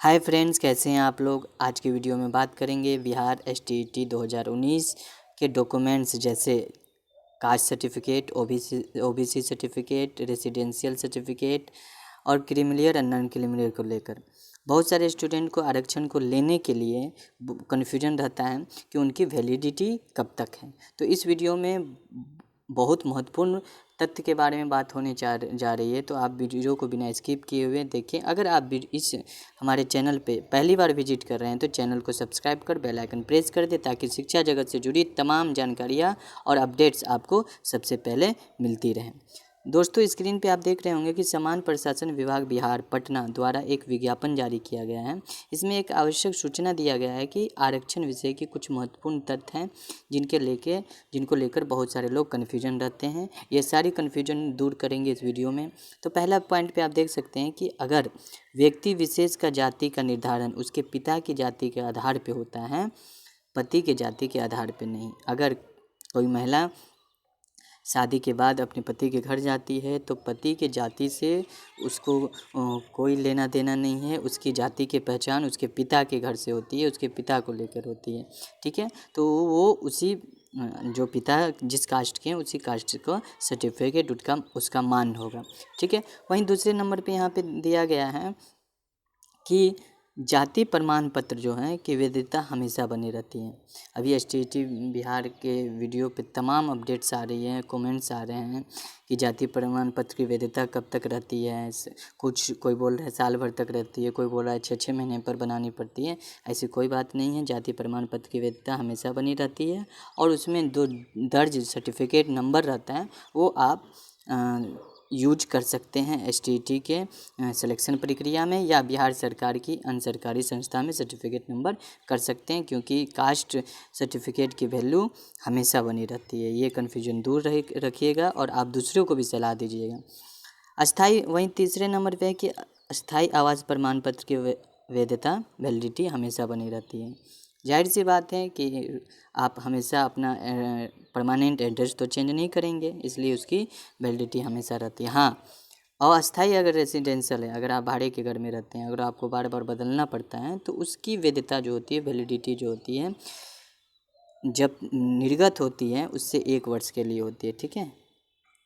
Hi friends, कैसे हैं आप लोग। आज की वीडियो में बात करेंगे बिहार एसटीईटी 2019 के डॉक्यूमेंट्स जैसे caste certificate, OBC certificate, residential certificate और क्रीमिलियर और नॉन क्रीमिलियर को लेकर। बहुत सारे स्टूडेंट को आरक्षण को लेने के लिए कन्फ्यूजन रहता है कि उनकी वैलिडिटी कब तक है। तो इस वीडियो में बहुत महत्वपूर्ण तथ्य के बारे में बात होने जा रही है, तो आप वीडियो को बिना स्किप किए हुए देखें। अगर आप इस हमारे चैनल पे पहली बार विजिट कर रहे हैं तो चैनल को सब्सक्राइब कर बेल आइकन प्रेस कर दें ताकि शिक्षा जगत से जुड़ी तमाम जानकारियाँ और अपडेट्स आपको सबसे पहले मिलती रहें। दोस्तों, स्क्रीन पे आप देख रहे होंगे कि समान प्रशासन विभाग बिहार पटना द्वारा एक विज्ञापन जारी किया गया है। इसमें एक आवश्यक सूचना दिया गया है कि आरक्षण विषय के कुछ महत्वपूर्ण तथ्य हैं जिनको लेकर बहुत सारे लोग कन्फ्यूजन रहते हैं। ये सारी कन्फ्यूजन दूर करेंगे इस वीडियो में। तो पहला पॉइंट पे आप देख सकते हैं कि अगर व्यक्ति विशेष का जाति का निर्धारण उसके पिता की जाति के आधार पर होता है, पति के जाति के आधार पर नहीं। अगर कोई महिला शादी के बाद अपने पति के घर जाती है तो पति के जाति से उसको कोई लेना देना नहीं है। उसकी जाति की पहचान उसके पिता के घर से होती है, उसके पिता को लेकर होती है। ठीक है, तो वो उसी जो पिता जिस कास्ट के हैं उसी कास्ट का सर्टिफिकेट उसका मान होगा। ठीक है, वहीं दूसरे नंबर पे यहाँ पे दिया गया है कि जाति प्रमाण पत्र जो है कि वैधता हमेशा बनी रहती है। अभी एसटीईटी बिहार के वीडियो पे तमाम अपडेट्स आ रही हैं, कमेंट्स आ रहे हैं कि जाति प्रमाण पत्र की वैधता कब तक रहती है। कोई बोल रहा है साल भर तक रहती है, कोई बोल रहा है 6 महीने पर बनानी पड़ती है। ऐसी कोई बात नहीं है, जाति प्रमाण पत्र की वैधता हमेशा बनी रहती है और उसमें जो दर्ज सर्टिफिकेट नंबर रहता है वो आप यूज कर सकते हैं एसटीईटी के सिलेक्शन प्रक्रिया में या बिहार सरकार की अन्य सरकारी संस्था में सर्टिफिकेट नंबर कर सकते हैं, क्योंकि कास्ट सर्टिफिकेट की वैल्यू हमेशा बनी रहती है। ये कन्फ्यूजन दूर रखिएगा और आप दूसरों को भी सलाह दीजिएगा। अस्थाई वहीं तीसरे नंबर पे है कि अस्थाई आवास प्रमाण पत्र की वैधता वैलिडिटी हमेशा बनी रहती है। जाहिर सी बात है कि आप हमेशा अपना परमानेंट एड्रेस तो चेंज नहीं करेंगे, इसलिए उसकी वैलिडिटी हमेशा रहती है। हाँ, अस्थाई अगर रेसिडेंशियल है, अगर आप भाड़े के घर में रहते हैं, अगर आपको बार बार बदलना पड़ता है तो उसकी वैधता जो होती है, वैलिडिटी जो होती है, जब निर्गत होती है उससे 1 वर्ष के लिए होती है। ठीक है,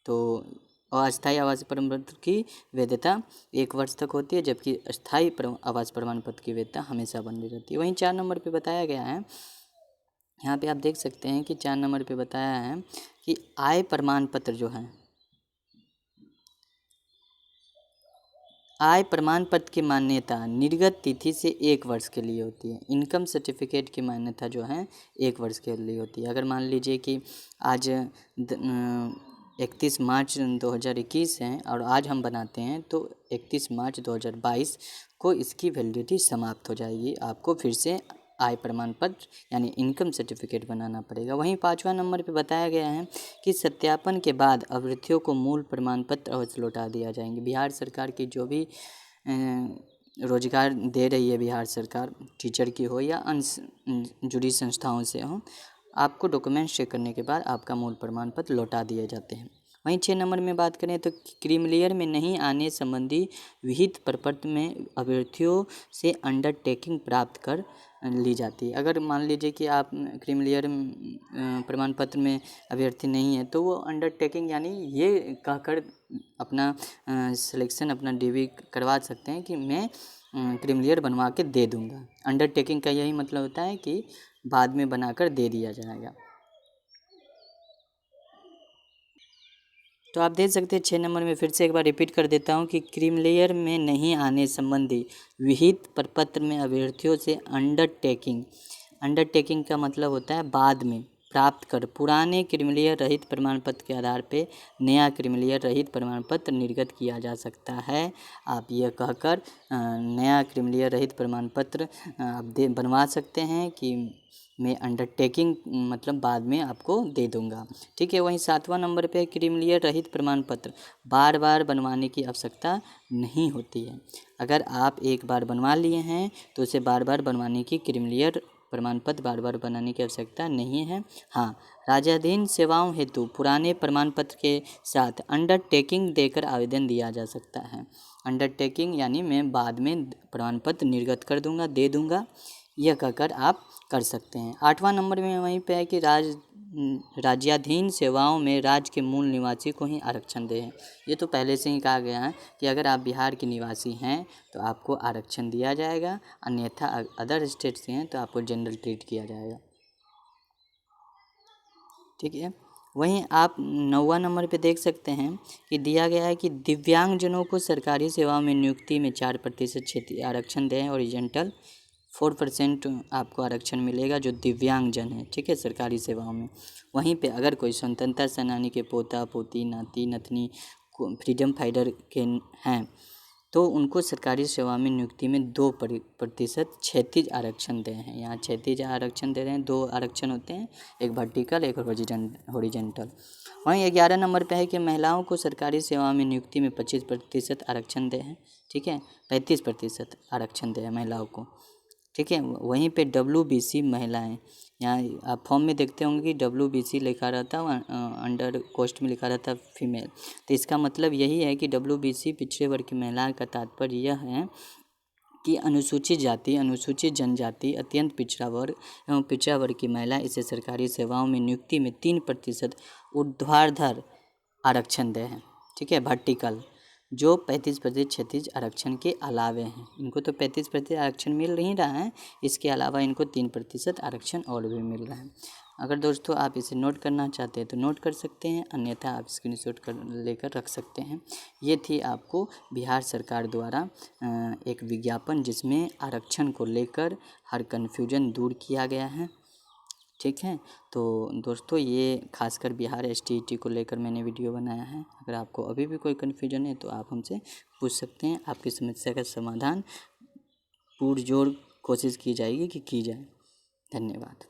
तो अस्थायी आवास प्रमाण पत्र की वैधता 1 वर्ष तक होती है, जबकि अस्थायी आवास प्रमाण पत्र की वैधता हमेशा बनी रहती है। वहीं 4 नंबर पे बताया गया है, यहाँ पे आप देख सकते हैं कि 4 नंबर पे बताया है कि आय प्रमाण पत्र जो है, आय प्रमाण पत्र की मान्यता निर्गत तिथि से 1 वर्ष के लिए होती है। इनकम सर्टिफिकेट की मान्यता जो है 1 वर्ष के लिए होती है। अगर मान लीजिए कि आज 31 मार्च 2021 है और आज हम बनाते हैं तो 31 मार्च 2022 को इसकी वैलिडिटी समाप्त हो जाएगी। आपको फिर से आय प्रमाण पत्र यानी इनकम सर्टिफिकेट बनाना पड़ेगा। वहीं 5वां नंबर पे बताया गया है कि सत्यापन के बाद अभ्यर्थियों को मूल प्रमाण पत्र अवश्य लौटा दिया जाएंगे। बिहार सरकार की जो भी रोजगार दे रही है बिहार सरकार, टीचर की हो या अन्य जुड़ी संस्थाओं से हो, आपको डॉक्यूमेंट चेक करने के बाद आपका मूल प्रमाण पत्र लौटा दिए जाते हैं। वहीं 6 नंबर में बात करें तो क्रीमिलियर में नहीं आने संबंधी विहित प्रपत्र में अभ्यर्थियों से अंडरटेकिंग प्राप्त कर ली जाती है। अगर मान लीजिए कि आप क्रीमिलियर प्रमाण पत्र में अभ्यर्थी नहीं है तो वो अंडरटेकिंग यानी ये कहकर अपना सिलेक्शन अपना डीवी करवा सकते हैं कि मैं क्रीमिलियर बनवा के दे दूँगा। अंडरटेकिंग का यही मतलब होता है कि बाद में बनाकर दे दिया जाएगा। तो आप देख सकते हैं 6 नंबर में फिर से एक बार रिपीट कर देता हूँ कि क्रीमिलियर में नहीं आने संबंधी विहित प्रपत्र में अभ्यर्थियों से अंडरटेकिंग का मतलब होता है बाद में प्राप्त कर पुराने क्रीमिलियर रहित प्रमाण पत्र के आधार पे नया क्रीमिलियर रहित प्रमाण पत्र निर्गत किया जा सकता है। आप यह कहकर नया क्रीमिलियर रहित प्रमाण पत्र आप बनवा सकते हैं कि मैं अंडरटेकिंग मतलब बाद में आपको दे दूंगा। ठीक है, वहीं 7वां नंबर पे क्रीमिलियर रहित प्रमाण पत्र बार बार बनवाने की आवश्यकता नहीं होती है। अगर आप एक बार बनवा लिए हैं तो उसे बार बार बनवाने की क्रीमिलियर प्रमाण पत्र बार बार बनाने की आवश्यकता नहीं है। हाँ, राज्याधीन सेवाओं हेतु पुराने प्रमाण पत्र के साथ अंडरटेकिंग देकर आवेदन दिया जा सकता है। अंडरटेकिंग यानी मैं बाद में प्रमाण पत्र निर्गत कर दूंगा, दे दूंगा, यह कहकर आप कर सकते हैं। 8वां नंबर में वहीं पे है कि राज्याधीन सेवाओं में राज्य के मूल निवासी को ही आरक्षण दें। ये तो पहले से ही कहा गया है कि अगर आप बिहार के निवासी हैं तो आपको आरक्षण दिया जाएगा, अन्यथा अदर स्टेट से हैं तो आपको जनरल ट्रीट किया जाएगा। ठीक है। वहीं आप 9वां नंबर पे देख सकते हैं कि दिया गया है कि दिव्यांगजनों को सरकारी सेवाओं में नियुक्ति में 4% क्षेत्रीय आरक्षण दें। ओरिजेंटल 4% आपको आरक्षण मिलेगा जो दिव्यांगजन है, ठीक है, सरकारी सेवाओं में। वहीं पे अगर कोई स्वतंत्रता सेनानी के पोता पोती नाती नतनी फ्रीडम फाइटर के हैं तो उनको सरकारी सेवा में नियुक्ति में 2% क्षैतिज आरक्षण दे हैं। यहाँ क्षैतिज आरक्षण दे रहे हैं, 2 आरक्षण होते हैं, एक वर्टिकल एक हॉरिजेंटल। वहीं 11 नंबर पे है कि महिलाओं को सरकारी सेवा में नियुक्ति में 25% आरक्षण दे हैं, ठीक है, 35% आरक्षण दे हैं महिलाओं को, ठीक है। वहीं पे WBC महिलाएं, यहाँ आप फॉर्म में देखते होंगे कि WBC लिखा रहता है, अंडर कोस्ट में लिखा रहता है फीमेल। तो इसका मतलब यही है कि WBC पिछड़े वर्ग की महिला का तात्पर्य यह है कि अनुसूचित जाति, अनुसूचित जनजाति, अत्यंत पिछड़ा वर्ग एवं पिछड़ा वर्ग की महिला इसे सरकारी सेवाओं में नियुक्ति में 3% ऊर्ध्वाधर आरक्षण दे हैं, ठीक है, वर्टिकल, जो 35% क्षैतिज आरक्षण के अलावे हैं। इनको तो 35% आरक्षण मिल नहीं रहा है, इसके अलावा इनको 3% आरक्षण और भी मिल रहा है। अगर दोस्तों आप इसे नोट करना चाहते हैं तो नोट कर सकते हैं, अन्यथा आप स्क्रीनशॉट कर लेकर रख सकते हैं। ये थी आपको बिहार सरकार द्वारा एक विज्ञापन जिसमें आरक्षण को लेकर हर कन्फ्यूजन दूर किया गया है, ठीक है। तो दोस्तों ये खासकर बिहार STET को लेकर मैंने वीडियो बनाया है। अगर आपको अभी भी कोई कन्फ्यूजन है तो आप हमसे पूछ सकते हैं, आपकी समस्या का समाधान पुरजोर कोशिश की जाएगी कि की जाए। धन्यवाद।